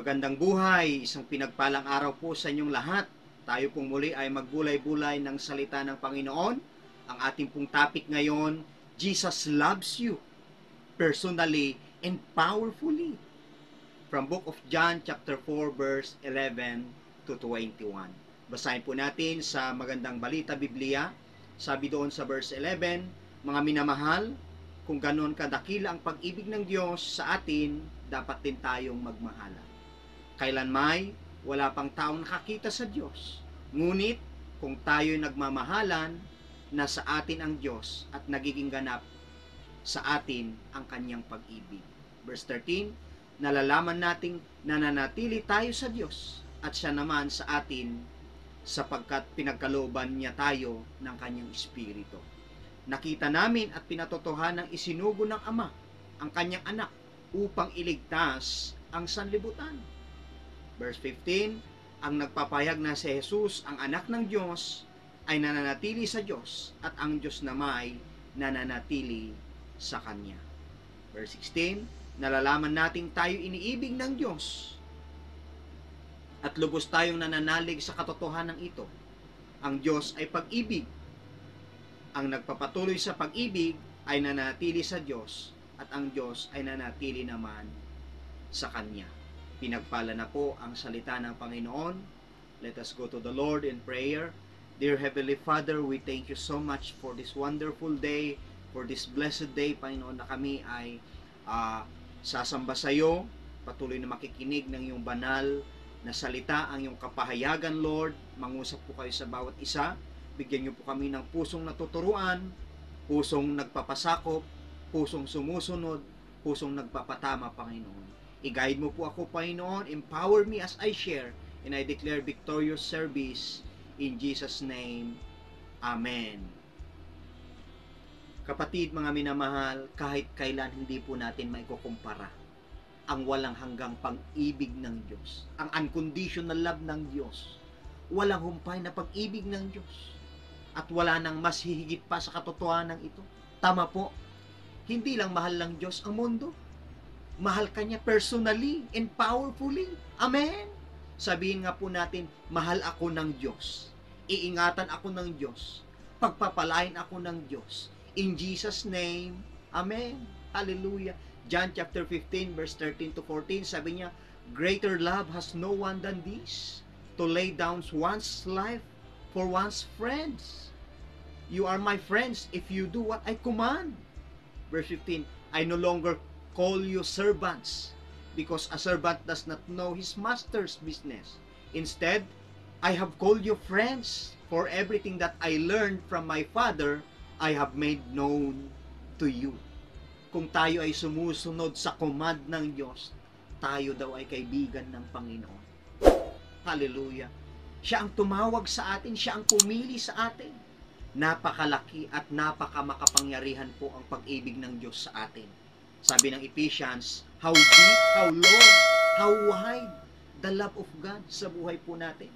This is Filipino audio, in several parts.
Magandang buhay, isang pinagpalang araw po sa inyong lahat. Tayo pong muli ay magbulay-bulay ng salita ng Panginoon. Ang ating pong topic ngayon, Jesus loves you personally and powerfully. From Book of John chapter 4 verse 11 to 21. Basahin po natin sa Magandang Balita Biblia. Sabi doon sa verse 11, mga minamahal, kung ganon kadakila ang pag-ibig ng Diyos sa atin, dapat din tayong magmahalan. Kailanmay, wala pang taong nakakita sa Diyos. Ngunit, kung tayo'y nagmamahalan, nasa atin ang Diyos at nagiging ganap sa atin ang kanyang pag-ibig. Verse 13, nalalaman nating nananatili tayo sa Diyos at siya naman sa atin sapagkat pinagkalooban niya tayo ng kanyang Espiritu. Nakita namin at pinatotohanang isinugo ng Ama ang kanyang anak upang iligtas ang sanlibutan. Verse 15, ang nagpapahayag na si Jesus, ang anak ng Diyos, ay nananatili sa Diyos at ang Diyos namay nananatili sa Kanya. Verse 16, nalalaman nating tayo iniibig ng Diyos at lubos tayong nananalig sa katotohanan ito. Ang Diyos ay pag-ibig. Ang nagpapatuloy sa pag-ibig ay nananatili sa Diyos at ang Diyos ay nananatili naman sa Kanya. Pinagpala na po ang salita ng Panginoon. Let us go to the Lord in prayer. Dear Heavenly Father, we thank you so much for this wonderful day, for this blessed day, Panginoon, na kami ay sasamba sa iyo, patuloy na makikinig ng iyong banal na salita, ang iyong kapahayagan, Lord. Mangusap po kayo sa bawat isa. Bigyan niyo po kami ng pusong natuturuan, pusong nagpapasakop, pusong sumusunod, pusong nagpapatama, Panginoon. I-guide mo po ako, Panginoon. Empower me as I share and I declare victorious service in Jesus' name. Amen. Kapatid, mga minamahal, kahit kailan hindi po natin maikukumpara ang walang hanggang pag-ibig ng Diyos, ang unconditional love ng Diyos, walang humpay na pag-ibig ng Diyos, at wala nang mas hihigit pa sa katotohanan ito. Tama po, hindi lang mahal ng Diyos ang mundo, mahal ka niya personally and powerfully. Amen? Sabihin nga po natin, mahal ako ng Diyos. Iingatan ako ng Diyos. Pagpapalain ako ng Diyos. In Jesus' name, Amen. Hallelujah. John chapter 15 verse 13 to 14, sabi niya, greater love has no one than this, to lay down one's life for one's friends. You are my friends if you do what I command. Verse 15, I no longer call you servants, because a servant does not know his master's business. Instead, I have called you friends, for everything that I learned from my Father, I have made known to you. Kung tayo ay sumusunod sa command ng Diyos, tayo daw ay kaibigan ng Panginoon. Hallelujah. Siya ang tumawag sa atin, siya ang pumili sa atin. Napakalaki at napakamakapangyarihan po ang pag-ibig ng Diyos sa atin. Sabi ng Ephesians, how deep, how long, how wide the love of God sa buhay po natin.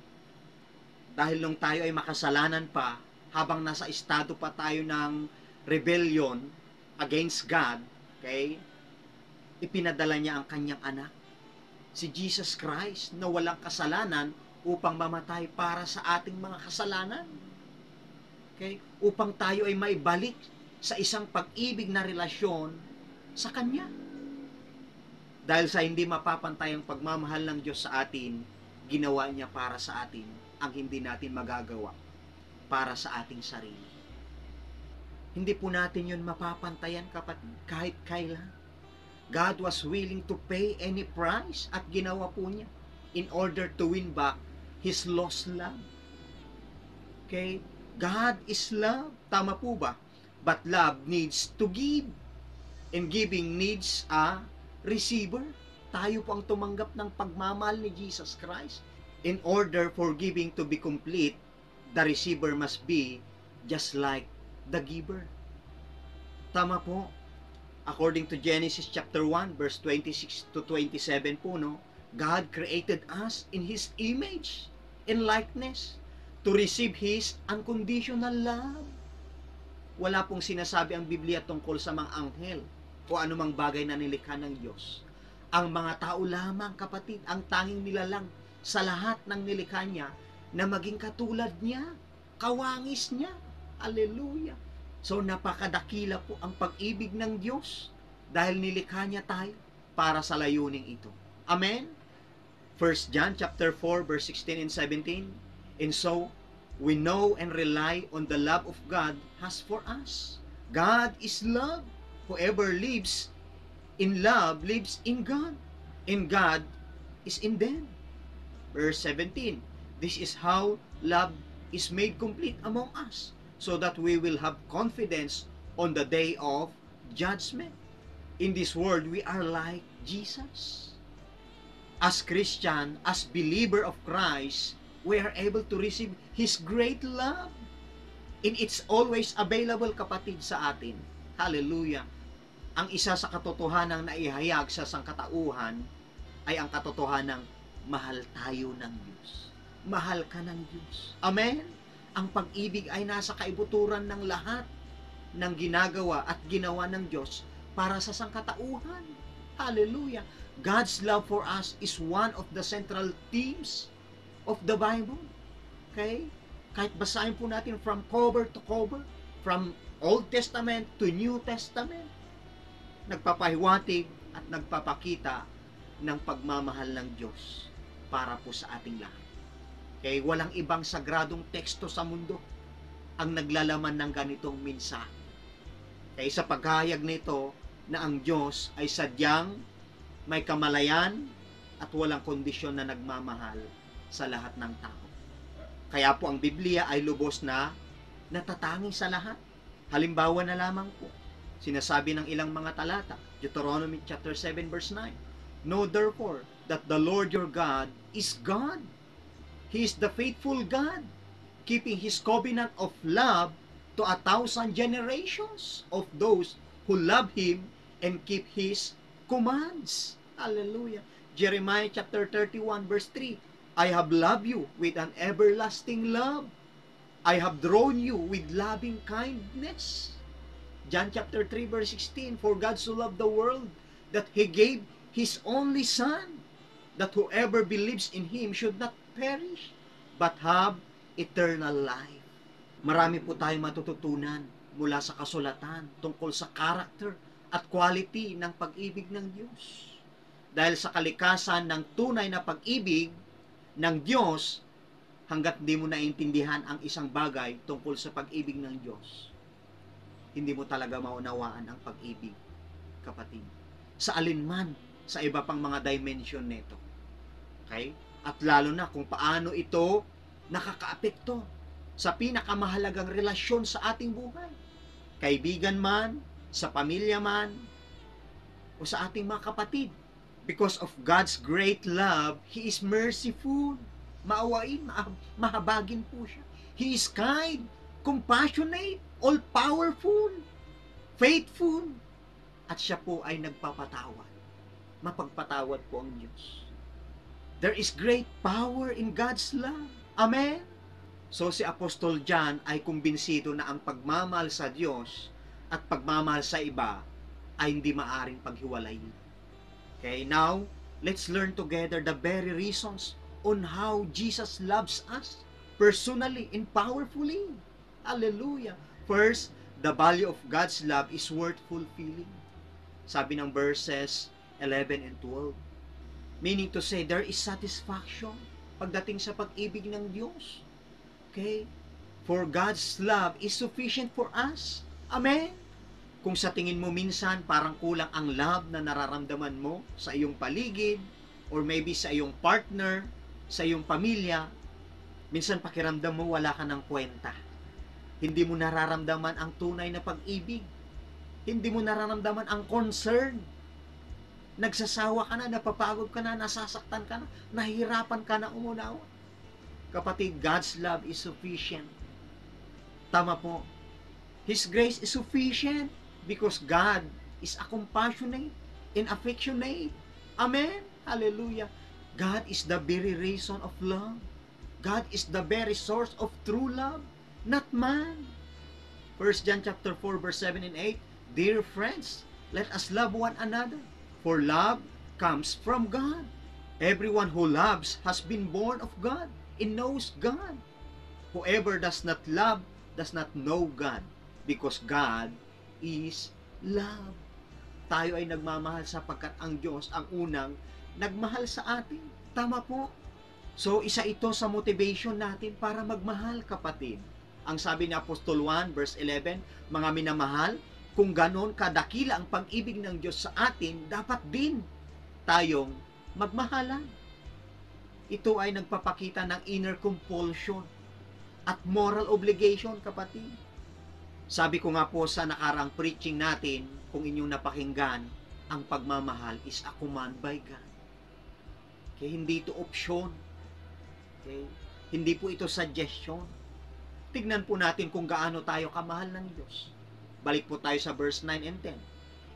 Dahil nung tayo ay makasalanan pa, habang nasa estado pa tayo ng rebellion against God, okay, ipinadala niya ang kanyang anak, si Jesus Christ, na walang kasalanan upang mamatay para sa ating mga kasalanan. Okay? Upang tayo ay maibalik sa isang pag-ibig na relasyon sa Kanya. Dahil sa hindi mapapantayang pagmamahal ng Diyos sa atin, ginawa niya para sa atin ang hindi natin magagawa para sa ating sarili. Hindi po natin yun mapapantayan, kapatid, kahit kailan. God was willing to pay any price at ginawa po niya in order to win back His lost love. Okay? God is love. Tama po ba? But love needs to give. And giving needs a receiver. Tayo po ang tumanggap ng pagmamahal ni Jesus Christ. In order for giving to be complete, the receiver must be just like the giver. Tama po. According to Genesis chapter 1, verse 26 to 27 po, no? God created us in His image and likeness to receive His unconditional love. Wala pong sinasabi ang Biblia tungkol sa mga anghel o anumang bagay na nilikha ng Diyos. Ang mga tao lamang, kapatid, ang tanging nilalang sa lahat ng nilikha niya na maging katulad niya, kawangis niya. Hallelujah! So napakadakila po ang pag-ibig ng Diyos dahil nilikha niya tayo para sa layuning ito. Amen? 1 John chapter 4 verse 16 and 17. And so we know and rely on the love of God has for us. God is love. Whoever lives in love lives in God, and God is in them. Verse 17. This is how love is made complete among us, so that we will have confidence on the day of judgment. In this world, we are like Jesus. As Christian, as believer of Christ, we are able to receive His great love. And it's always available, kapatid, sa atin. Hallelujah! Ang isa sa katotohanang naihayag sa sangkatauhan ay ang katotohanang mahal tayo ng Diyos. Mahal ka ng Diyos. Amen? Ang pag-ibig ay nasa kaibuturan ng lahat ng ginagawa at ginawa ng Diyos para sa sangkatauhan. Hallelujah! God's love for us is one of the central themes of the Bible. Okay? Kahit basahin po natin from cover to cover, from Old Testament to New Testament, nagpapahiwatig at nagpapakita ng pagmamahal ng Diyos para po sa ating lahat. Okay? Walang ibang sagradong teksto sa mundo ang naglalaman ng ganitong mensahe. Okay? Sa paghahayag nito na ang Diyos ay sadyang may kamalayan at walang kondisyon na nagmamahal sa lahat ng tao. Kaya po ang Biblia ay lubos na natatangi sa lahat. Halimbawa na lamang po, sinasabi ng ilang mga talata, Deuteronomy chapter 7 verse 9, Know therefore that the Lord your God is God. He is the faithful God, keeping His covenant of love to 1,000 generations of those who love Him and keep His commands. Hallelujah! Jeremiah chapter 31 verse 3, I have loved you with an everlasting love. I have drawn you with loving kindness. John chapter 3 verse 16, For God so loved the world that He gave His only Son, that whoever believes in Him should not perish, but have eternal life. Marami po tayong matututunan mula sa kasulatan tungkol sa character at quality ng pag-ibig ng Diyos. Dahil sa kalikasan ng tunay na pag-ibig ng Diyos, hanggat hindi mo naiintindihan ang isang bagay tungkol sa pag-ibig ng Diyos, hindi mo talaga maunawaan ang pag-ibig, kapatid. Sa alinman, sa iba pang mga dimension nito. Okay? At lalo na kung paano ito nakakaapekto sa pinakamahalagang relasyon sa ating buhay. Kaibigan man, sa pamilya man, o sa ating mga kapatid. Because of God's great love, He is merciful. Maawain, mahabagin po siya. He is kind, compassionate, all-powerful, faithful, at siya po ay nagpapatawad. Mapagpatawad po ang Diyos. There is great power in God's love. Amen? So si Apostol John ay kumbinsido na ang pagmamahal sa Diyos at pagmamahal sa iba ay hindi maaring paghiwalayin. Okay, now, let's learn together the very reasons on how Jesus loves us personally and powerfully. Hallelujah! First, the value of God's love is worth fulfilling. Sabi ng verses 11 and 12. Meaning to say, there is satisfaction pagdating sa pag-ibig ng Diyos. Okay? For God's love is sufficient for us. Amen? Kung sa tingin mo minsan parang kulang ang love na nararamdaman mo sa iyong paligid, or maybe sa iyong partner, sa iyong pamilya, minsan pakiramdam mo wala ka ng kwenta. Hindi mo nararamdaman ang tunay na pag-ibig. Hindi mo nararamdaman ang concern. Nagsasawa ka na, napapagod ka na, nasasaktan ka na, nahihirapan ka na umunawa. Kapatid, God's love is sufficient. Tama po. His grace is sufficient because God is a compassionate and affectionate. Amen? Hallelujah. God is the very reason of love. God is the very source of true love, not man. 1 John chapter 4 verse 7 and 8, Dear friends, let us love one another, for love comes from God. Everyone who loves has been born of God and knows God. Whoever does not love does not know God, because God is love. Tayo ay nagmamahal sapagkat ang Diyos ang unang nagmahal sa atin. Tama po. So, isa ito sa motivation natin para magmahal, kapatid. Ang sabi ni Apostol 1, verse 11, mga minamahal, kung ganon kadakila ang pag-ibig ng Diyos sa atin, dapat din tayong magmahalan. Ito ay nagpapakita ng inner compulsion at moral obligation, kapatid. Sabi ko nga po sa nakarang preaching natin, kung inyong napakinggan, ang pagmamahal is a command by God. Kaya hindi ito option. Okay? Hindi po ito suggestion. Tignan po natin kung gaano tayo kamahal ng Diyos. Balik po tayo sa verse 9 and 10.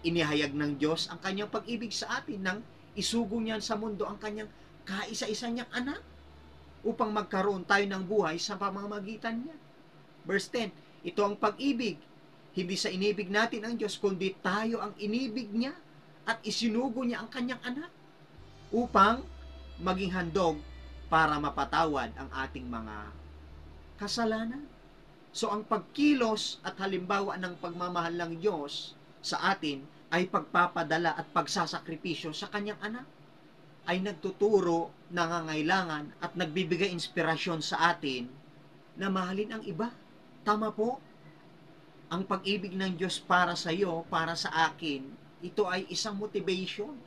Inihayag ng Diyos ang kanyang pag-ibig sa atin nang isugo niyan sa mundo ang kanyang kaisa-isa niyang anak upang magkaroon tayo ng buhay sa pamamagitan niya. Verse 10, ito ang pag-ibig. Hindi sa inibig natin ang Diyos, kundi tayo ang inibig niya at isinugo niya ang kanyang anak upang maging handog para mapatawad ang ating mga kasalanan. So, ang pagkilos at halimbawa ng pagmamahal ng Diyos sa atin ay pagpapadala at pagsasakripisyo sa kanyang anak. Ay nagtuturo, nangangailangan at nagbibigay inspirasyon sa atin na mahalin ang iba. Tama po. Ang pag-ibig ng Diyos para sa iyo, para sa akin, ito ay isang motivation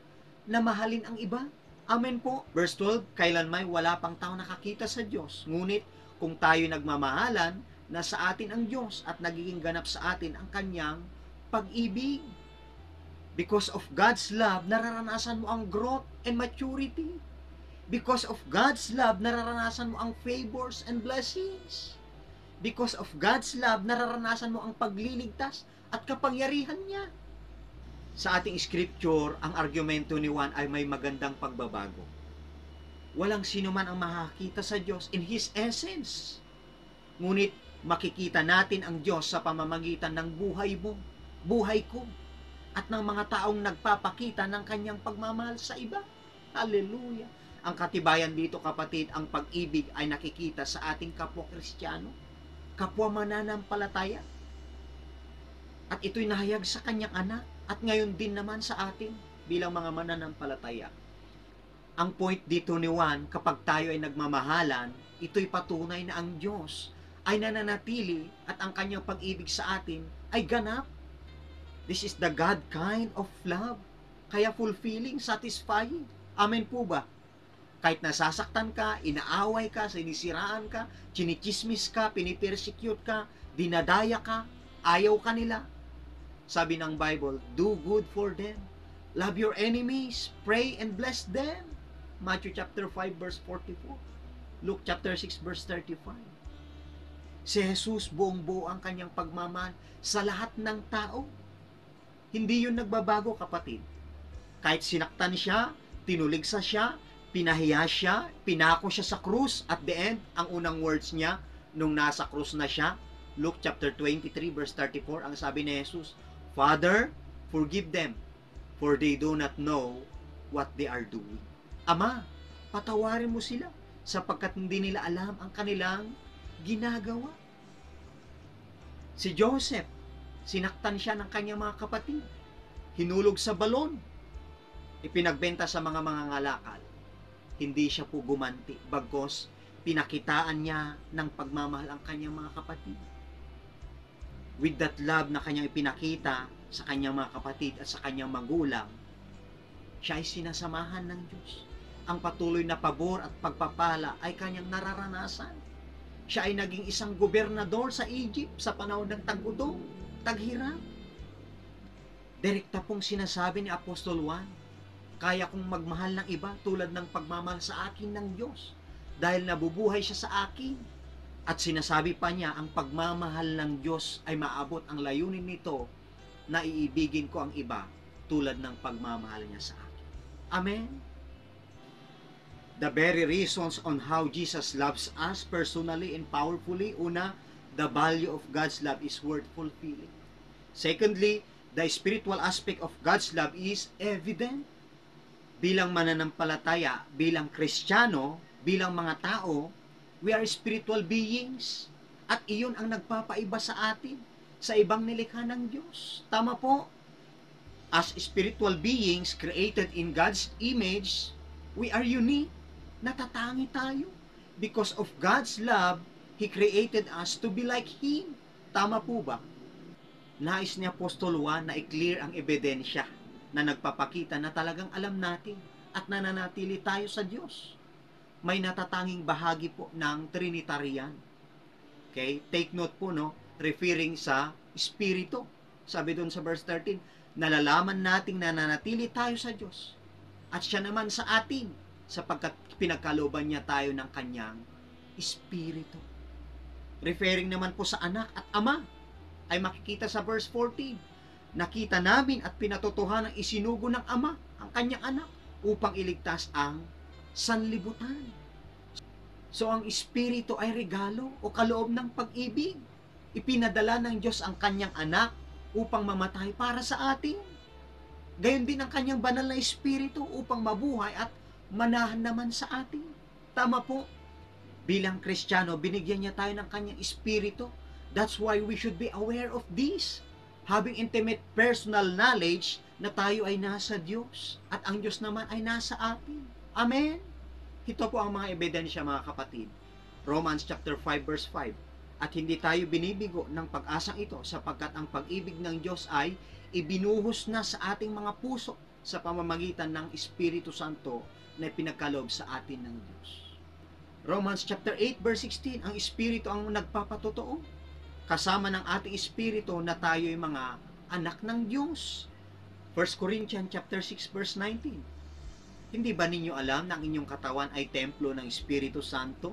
na mahalin ang iba. Amen po. Verse 12, kailanman wala pang tao nakakita sa Diyos. Ngunit kung tayo nagmamahalan, nasa atin ang Diyos at nagiging ganap sa atin ang kanyang pag-ibig. Because of God's love, nararanasan mo ang growth and maturity. Because of God's love, nararanasan mo ang favors and blessings. Because of God's love, nararanasan mo ang pagliligtas at kapangyarihan niya. Sa ating scripture, ang argumento ni Juan ay may magandang pagbabago. Walang sino man ang makakita sa Diyos in His essence. Ngunit makikita natin ang Diyos sa pamamagitan ng buhay mo, buhay ko, at ng mga taong nagpapakita ng kanyang pagmamahal sa iba. Hallelujah! Ang katibayan dito, kapatid, ang pag-ibig ay nakikita sa ating kapwa Kristiyano, kapwa mananampalataya. At ito'y nahayag sa kanyang anak at ngayon din naman sa atin bilang mga mananampalataya. Ang point dito ni Juan, kapag tayo ay nagmamahalan, ito'y patunay na ang Diyos ay nananatili at ang kanyang pag-ibig sa atin ay ganap. This is the God kind of love. Kaya fulfilling, satisfying. Amen po ba? Kahit nasasaktan ka, inaaway ka, sinisiraan ka, chinichismis ka, pinipersecute ka, dinadaya ka, ayaw ka nila. Sabi ng Bible, do good for them. Love your enemies, pray and bless them. Matthew chapter 5 verse 44. Luke chapter 6 verse 35. Si Jesus buong-buo ang kanyang pagmamahal sa lahat ng tao. Hindi yun nagbabago, kapatid. Kahit sinaktan siya, tinuligsa siya, pinahiya siya, pinako siya sa krus, at the end, ang unang words niya, nung nasa krus na siya, Luke chapter 23 verse 34, ang sabi ni Jesus, Father, forgive them, for they do not know what they are doing. Ama, patawarin mo sila, sapagkat hindi nila alam ang kanilang ginagawa. Si Joseph, sinaktan siya ng kanyang mga kapatid, hinulog sa balon, ipinagbenta sa mga ngalakal. Hindi siya po gumanti, bagos pinakitaan niya ng pagmamahal ang kanyang mga kapatid. With that love na kanyang ipinakita sa kanyang mga kapatid at sa kanyang magulang, siya ay sinasamahan ng Diyos. Ang patuloy na pabor at pagpapala ay kanyang nararanasan. Siya ay naging isang gobernador sa Egypt sa panahon ng tag-udo, taghirap. Direkta pong sinasabi ni Apostol Juan, kaya kong magmahal ng iba tulad ng pagmamahal sa akin ng Diyos dahil nabubuhay siya sa akin. At sinasabi pa niya, ang pagmamahal ng Diyos ay maabot ang layunin nito na iibigin ko ang iba tulad ng pagmamahal niya sa akin. Amen? The very reasons on how Jesus loves us personally and powerfully. Una, the value of God's love is worth fulfilling. Secondly, the spiritual aspect of God's love is evident. bilang mananampalataya, bilang Kristiyano, bilang mga tao, we are spiritual beings. At iyon ang nagpapaiba sa atin sa ibang nilikha ng Diyos. Tama po. As spiritual beings created in God's image, we are unique. Natatangi tayo. Because of God's love, He created us to be like Him. Tama po ba? Nais ni Apostol Juan na i-clear ang ebidensya na nagpapakita na talagang alam natin at nananatili tayo sa Diyos. May natatanging bahagi po ng Trinitarian. Okay? Take note po, no? Referring sa Espiritu. Sabi doon sa verse 13, nalalaman nating nananatili tayo sa Diyos at siya naman sa atin sapagkat pinagkalooban niya tayo ng kanyang Espiritu. Referring naman po sa anak at ama ay makikita sa verse 14. Nakita namin at pinatotohanan isinugo ng ama ang kanyang anak upang iligtas ang sanlibutan. So ang Espiritu ay regalo o kaloob ng pag-ibig. Ipinadala ng Diyos ang kanyang anak upang mamatay para sa atin. Gayon din ang kanyang banal na Espiritu upang mabuhay at manahan naman sa atin. Tama po. Bilang Kristiyano, binigyan niya tayo ng kanyang Espiritu. That's why we should be aware of this. Having intimate personal knowledge na tayo ay nasa Diyos at ang Diyos naman ay nasa atin. Amen? Ito po ang mga ebidensya, mga kapatid. Romans chapter 5 verse 5. At hindi tayo binibigo ng pag-asang ito sapagkat ang pag-ibig ng Diyos ay ibinuhos na sa ating mga puso sa pamamagitan ng Espiritu Santo na pinagkaloob sa atin ng Diyos. Romans chapter 8 verse 16, ang Espiritu ang nagpapatotoo. Kasama ng ating Espiritu na tayo ay mga anak ng Diyos. 1 Corinthians chapter 6 verse 19. Hindi ba ninyo alam na ang inyong katawan ay templo ng Espiritu Santo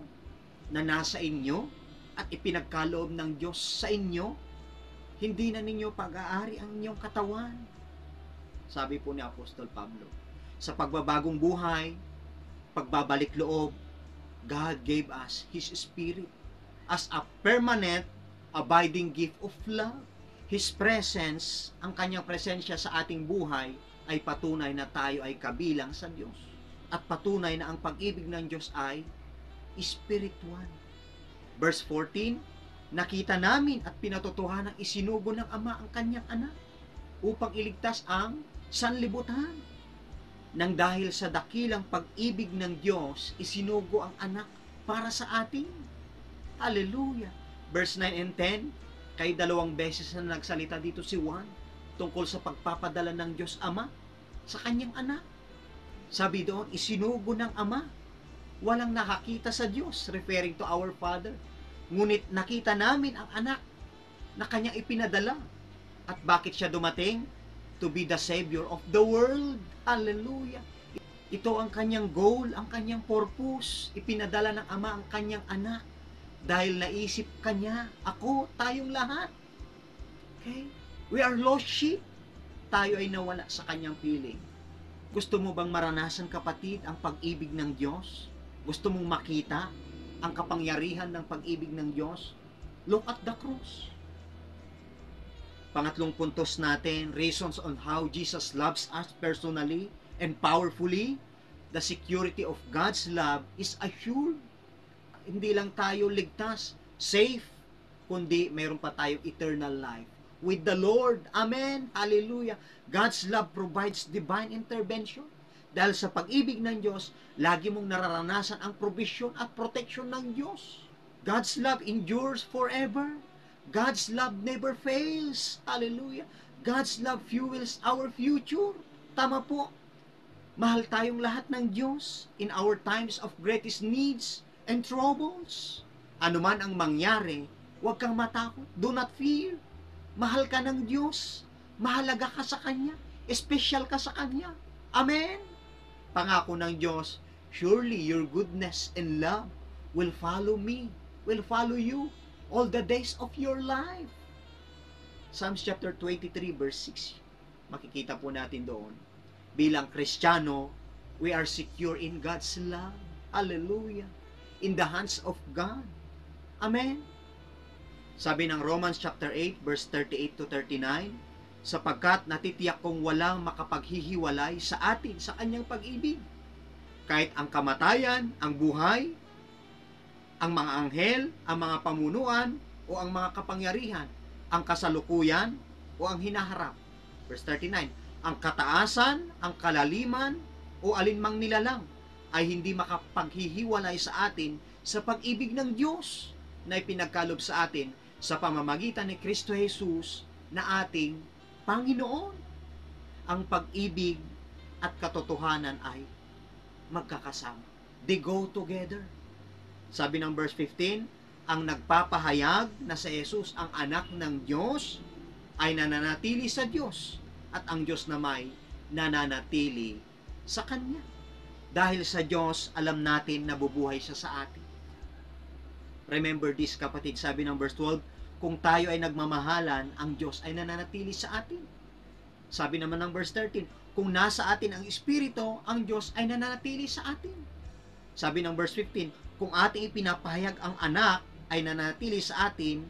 na nasa inyo at ipinagkaloob ng Diyos sa inyo? Hindi na ninyo pag-aari ang inyong katawan. Sabi po ni Apostol Pablo, sa pagbabagong buhay, pagbabalik loob, God gave us His Spirit as a permanent, abiding gift of love. His presence, ang kanyang presensya sa ating buhay, ay patunay na tayo ay kabilang sa Diyos. At patunay na ang pag-ibig ng Diyos ay spiritual. Verse 14, nakita namin at pinatotohanan isinugo ng Ama ang kanyang anak upang iligtas ang sanlibutan. Nang dahil sa dakilang pag-ibig ng Diyos, isinugo ang anak para sa atin. Hallelujah! Verse 9 and 10, kay dalawang beses na nagsalita dito si Juan tungkol sa pagpapadala ng Diyos Ama sa kanyang anak. Sabi doon, isinugo ng Ama. Walang nakakita sa Diyos, referring to our Father. Ngunit nakita namin ang anak na kanyang ipinadala. At bakit siya dumating? To be the Savior of the world. Hallelujah! Ito ang kanyang goal, ang kanyang purpose. Ipinadala ng Ama ang kanyang anak. Dahil naisip kanya, ako, tayong lahat. Okay? We are lost sheep. Tayo ay nawala sa kanyang piling. Gusto mo bang maranasan, kapatid, ang pag-ibig ng Diyos? Gusto mong makita ang kapangyarihan ng pag-ibig ng Diyos? Look at the cross. Pangatlong puntos natin, reasons on how Jesus loves us personally and powerfully. The security of God's love is assured. Hindi lang tayo ligtas, safe, kundi mayroon pa tayong eternal life with the Lord. Amen. Hallelujah. God's love provides divine intervention. Dahil sa pag-ibig ng Diyos, lagi mong nararanasan ang provision at protection ng Diyos. God's love endures forever. God's love never fails. Hallelujah. God's love fuels our future. Tama po. Mahal tayong lahat ng Diyos in our times of greatest needs and troubles. Ano man ang mangyari, huwag kang matakot. Do not fear. Mahal ka ng Diyos. Mahalaga ka sa Kanya. Special ka sa Kanya. Amen. Pangako ng Diyos, surely your goodness and love will follow me, will follow you all the days of your life. Psalms chapter 23 verse 6. Makikita po natin doon. Bilang Kristiyano, we are secure in God's love. Hallelujah. In the hands of God. Amen. Sabi ng Romans chapter 8 verse 38 to 39, sapagkat natitiyak kong walang makapaghihiwalay sa atin sa kanyang pag-ibig. Kahit ang kamatayan, ang buhay, ang mga anghel, ang mga pamunuan, o ang mga kapangyarihan, ang kasalukuyan, o ang hinaharap. Verse 39, ang kataasan, ang kalaliman, o alinmang nilalang, ay hindi makapaghihiwalay sa atin sa pag-ibig ng Diyos na ipinagkalob sa atin sa pamamagitan ni Kristo Jesus na ating Panginoon. Ang pag-ibig at katotohanan ay magkakasama. They go together. Sabi ng verse 15, ang nagpapahayag na si Jesus ang anak ng Diyos ay nananatili sa Diyos at ang Diyos na may nananatili sa Kanya. Dahil sa Diyos, alam natin na bubuhay siya sa atin. Remember this, kapatid, sabi ng verse 12, kung tayo ay nagmamahalan, ang Diyos ay nananatili sa atin. Sabi naman ng verse 13, kung nasa atin ang Espiritu, ang Diyos ay nananatili sa atin. Sabi ng verse 15, kung ating ipinapahayag ang anak ay nananatili sa atin,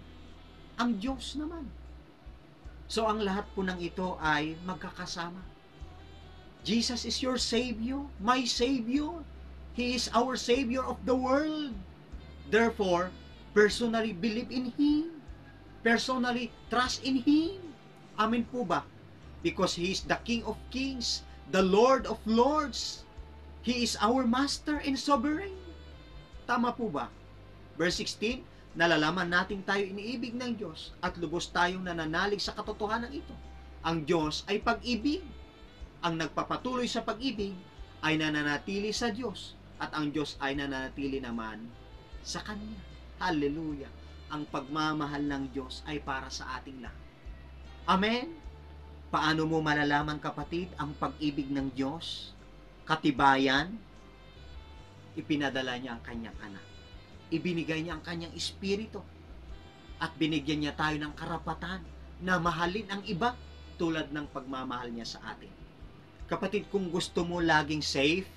ang Diyos naman. So ang lahat po ng ito ay magkakasama. Jesus is your Savior, my Savior. He is our Savior of the world. Therefore, personally believe in Him. Personally trust in Him. Amen po ba? Because He is the King of Kings, the Lord of Lords. He is our Master and Sovereign. Tama po ba? Verse 16, nalalaman natin tayo iniibig ng Diyos at lubos tayong nananalig sa katotohanan ito. Ang Diyos ay pag-ibig. Ang nagpapatuloy sa pag-ibig ay nananatili sa Diyos at ang Diyos ay nananatili naman sa Kanya. Hallelujah! Ang pagmamahal ng Diyos ay para sa ating lahat. Amen? Paano mo malalaman, kapatid, ang pag-ibig ng Diyos? Katibayan, ipinadala niya ang Kanyang anak. Ibinigay niya ang Kanyang Espiritu at binigyan niya tayo ng karapatan na mahalin ang iba tulad ng pagmamahal niya sa atin. Kapatid, kung gusto mo laging safe,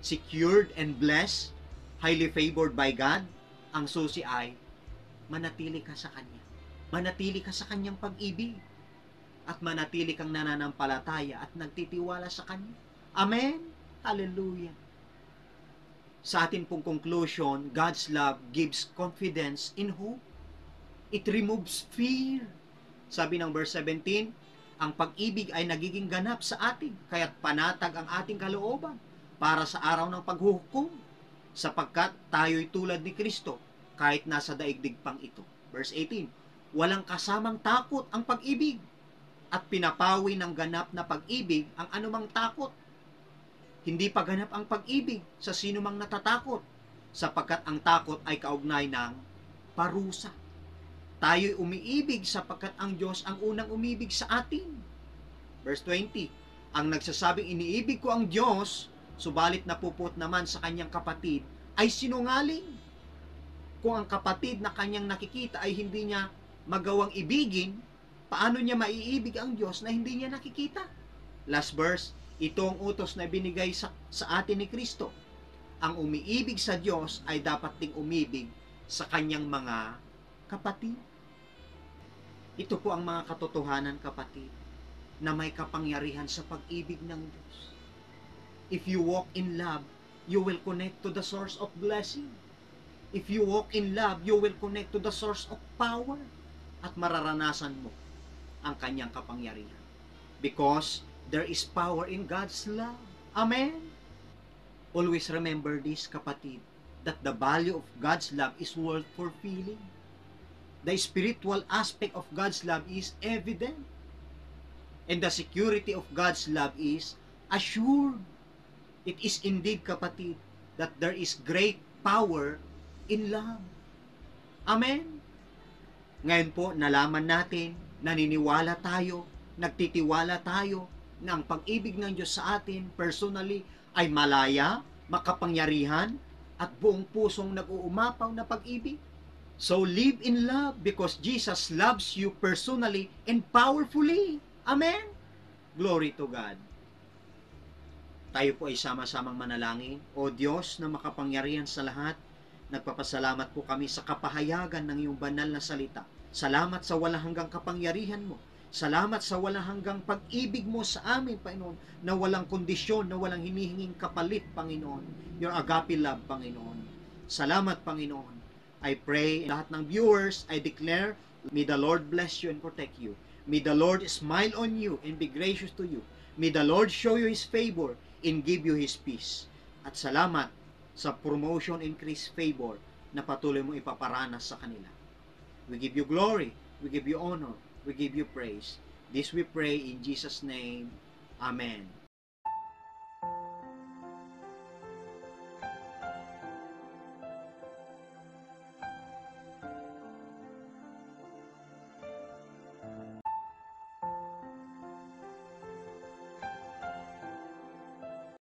secured, and blessed, highly favored by God, ang susi ay manatili ka sa Kanya. Manatili ka sa Kanyang pag-ibig at manatili kang nananampalataya at nagtitiwala sa Kanya. Amen? Hallelujah! Sa atin pong conclusion, God's love gives confidence in hope. It removes fear. Sabi ng verse 17, ang pag-ibig ay nagiging ganap sa atin, kaya't panatag ang ating kalooban para sa araw ng paghuhukom, sapagkat tayo'y tulad ni Kristo kahit nasa daigdig pang ito. Verse 18, walang kasamang takot ang pag-ibig at pinapawi ng ganap na pag-ibig ang anumang takot. Hindi pa ganap ang pag-ibig sa sino mang natatakot, sapagkat ang takot ay kaugnay ng parusa. Tayo'y umiibig sapagkat ang Diyos ang unang umibig sa atin. Verse 20, ang nagsasabing iniibig ko ang Diyos, subalit napuput naman sa kanyang kapatid, ay sinungaling. Kung ang kapatid na kanyang nakikita ay hindi niya magawang ibigin, paano niya maiibig ang Diyos na hindi niya nakikita? Last verse, ito ang utos na binigay sa atin ni Kristo. Ang umiibig sa Diyos ay dapat ding umibig sa kanyang mga kapatid. Ito po ang mga katotohanan, kapatid, na may kapangyarihan sa pag-ibig ng Diyos. If you walk in love, you will connect to the source of blessing. If you walk in love, you will connect to the source of power. At mararanasan mo ang kanyang kapangyarihan. Because there is power in God's love. Amen? Always remember this, kapatid, that the value of God's love is worth fulfilling. The spiritual aspect of God's love is evident. And the security of God's love is assured. It is indeed, kapatid, that there is great power in love. Amen? Ngayon po, nalaman natin, naniniwala tayo, nagtitiwala tayo, na ang pag-ibig ng Diyos sa atin, personally, ay malaya, makapangyarihan, at buong pusong nag-uumapaw na pag-ibig. So live in love because Jesus loves you personally and powerfully. Amen? Glory to God. Tayo po ay sama-samang manalangin. O Diyos na makapangyarihan sa lahat, nagpapasalamat po kami sa kapahayagan ng iyong banal na salita. Salamat sa walang hanggang kapangyarihan mo. Salamat sa walang hanggang pag-ibig mo sa amin, Panginoon, na walang kondisyon, na walang hinihinging kapalit, Panginoon. Your agape love, Panginoon. Salamat, Panginoon. I pray, lahat ng viewers, I declare, may the Lord bless you and protect you. May the Lord smile on you and be gracious to you. May the Lord show you His favor and give you His peace. At salamat sa promotion, increase, favor na patuloy mong ipaparanas sa kanila. We give you glory, we give you honor, we give you praise. This we pray in Jesus' name. Amen.